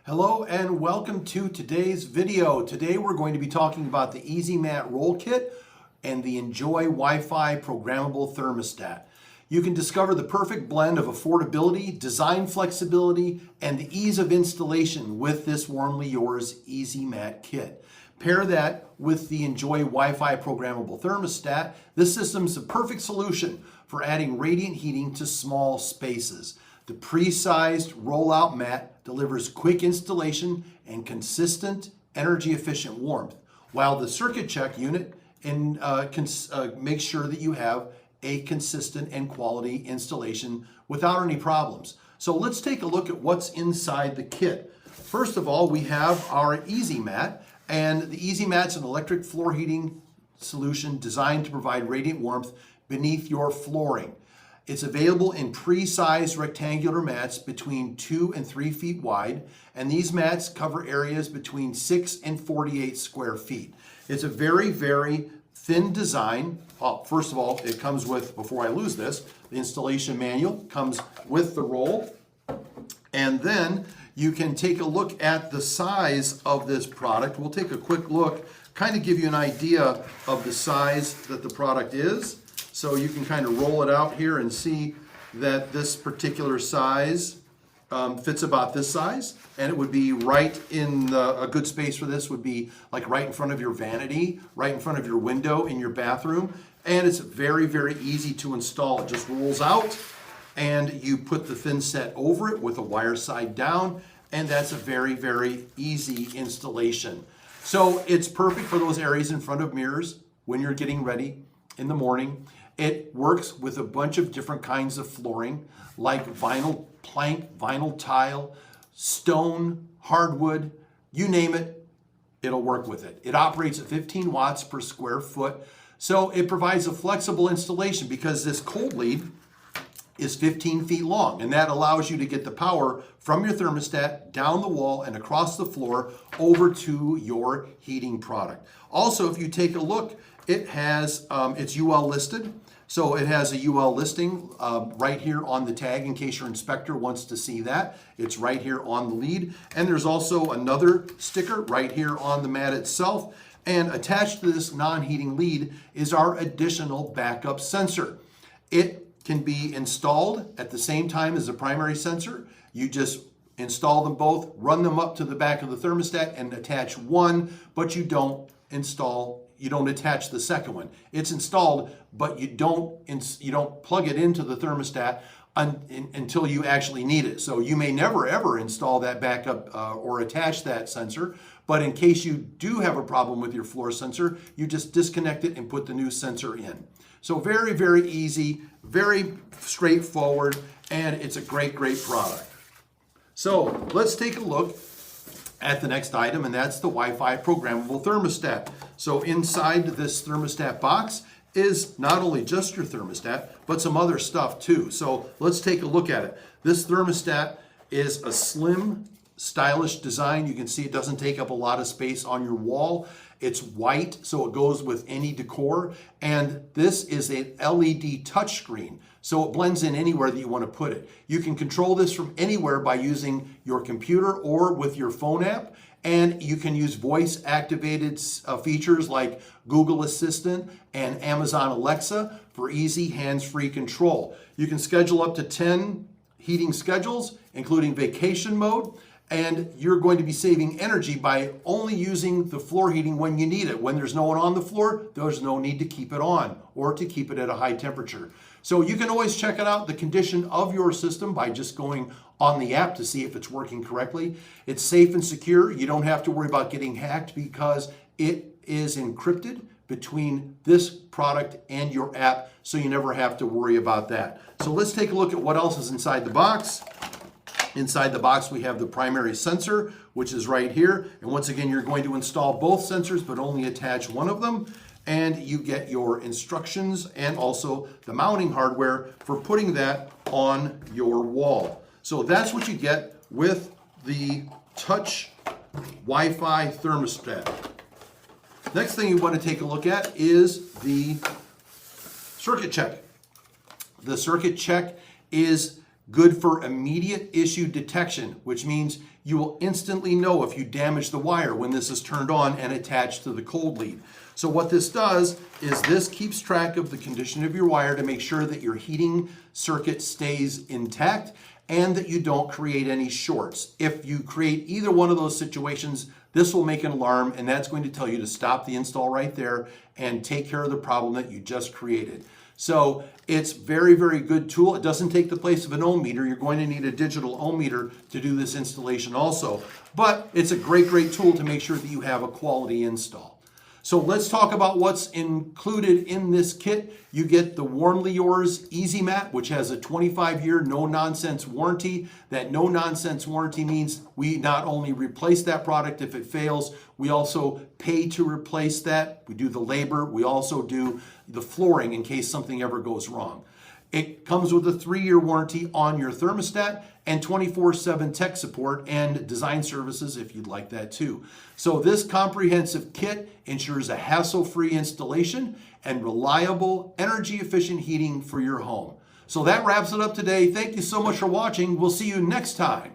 Hello and welcome to today's video. Today we're going to be talking about the Easy Mat Roll Kit and the nJoy Wi-Fi Programmable Thermostat. You can discover the perfect blend of affordability, design flexibility, and the ease of installation with this WarmlyYours Easy Mat Kit. Pair that with the nJoy Wi-Fi Programmable Thermostat. This system is a perfect solution for adding radiant heating to small spaces. The pre-sized rollout mat delivers quick installation and consistent energy-efficient warmth, while the circuit check unit makes sure that you have a consistent and quality installation without any problems. So let's take a look at what's inside the kit. First of all, we have our Easy Mat, and the Easy Mat's an electric floor heating solution designed to provide radiant warmth beneath your flooring. It's available in pre-sized rectangular mats between 2 and 3 feet wide, and these mats cover areas between 6 and 48 square feet. It's a very, very thin design. Well, first of all, it comes with, before I lose this, the installation manual comes with the roll, and then you can take a look at the size of this product. We'll take a quick look, kind of give you an idea of the size that the product is. So you can kind of roll it out here and see that this particular size fits about this size, and it would be right in a good space for this would be like right in front of your vanity, right in front of your window in your bathroom, and it's very, very easy to install. It just rolls out and you put the thin set over it with a wire side down, and that's a very, very easy installation. So it's perfect for those areas in front of mirrors when you're getting ready in the morning. It works with a bunch of different kinds of flooring, like vinyl plank, vinyl tile, stone, hardwood, you name it, it'll work with it. It operates at 15 watts per square foot, so it provides a flexible installation because this cold lead is 15 feet long, and that allows you to get the power from your thermostat down the wall and across the floor over to your heating product. Also, if you take a look, it has, it's UL listed. So it has a UL listing right here on the tag in case your inspector wants to see that. It's right here on the lead. And there's also another sticker right here on the mat itself. And attached to this non-heating lead is our additional backup sensor. It can be installed at the same time as the primary sensor. You just install them both, run them up to the back of the thermostat and attach one, but you don't attach the second one. It's installed, but you don't plug it into the thermostat until you actually need it. So you may never ever install that backup or attach that sensor, but in case you do have a problem with your floor sensor, you just disconnect it and put the new sensor in. So very, very easy, very straightforward, and it's a great, great product. So let's take a look at the next item, and that's the Wi-Fi Programmable Thermostat. So inside this thermostat box is not only just your thermostat, but some other stuff too. So let's take a look at it. This thermostat is a slim, stylish design. You can see it doesn't take up a lot of space on your wall. It's white, so it goes with any decor. And this is an LED touchscreen, so it blends in anywhere that you want to put it. You can control this from anywhere by using your computer or with your phone app. And you can use voice-activated features like Google Assistant and Amazon Alexa for easy hands-free control. You can schedule up to 10 heating schedules, including vacation mode, and you're going to be saving energy by only using the floor heating when you need it. When there's no one on the floor, there's no need to keep it on or to keep it at a high temperature. So you can always check it out, the condition of your system, by just going on the app to see if it's working correctly. It's safe and secure. You don't have to worry about getting hacked because it is encrypted between this product and your app, so you never have to worry about that. So let's take a look at what else is inside the box. Inside the box, we have the primary sensor, which is right here. And once again, you're going to install both sensors, but only attach one of them. And you get your instructions and also the mounting hardware for putting that on your wall. So that's what you get with the Touch Wi-Fi Thermostat. Next thing you want to take a look at is the circuit check. The circuit check is good for immediate issue detection, which means you will instantly know if you damage the wire when this is turned on and attached to the cold lead. So what this does is this keeps track of the condition of your wire to make sure that your heating circuit stays intact and that you don't create any shorts. If you create either one of those situations, this will make an alarm, and that's going to tell you to stop the install right there and take care of the problem that you just created. So it's very, very good tool. It doesn't take the place of an ohm meter. You're going to need a digital ohm meter to do this installation also. But it's a great, great tool to make sure that you have a quality install. So let's talk about what's included in this kit. You get the WarmlyYours Easy Mat, which has a 25-year no-nonsense warranty. That no-nonsense warranty means we not only replace that product if it fails, we also pay to replace that. We do the labor. We also do the flooring in case something ever goes wrong. It comes with a 3-year warranty on your thermostat and 24/7 tech support and design services if you'd like that too. So this comprehensive kit ensures a hassle-free installation and reliable, energy-efficient heating for your home. So that wraps it up today. Thank you so much for watching. We'll see you next time.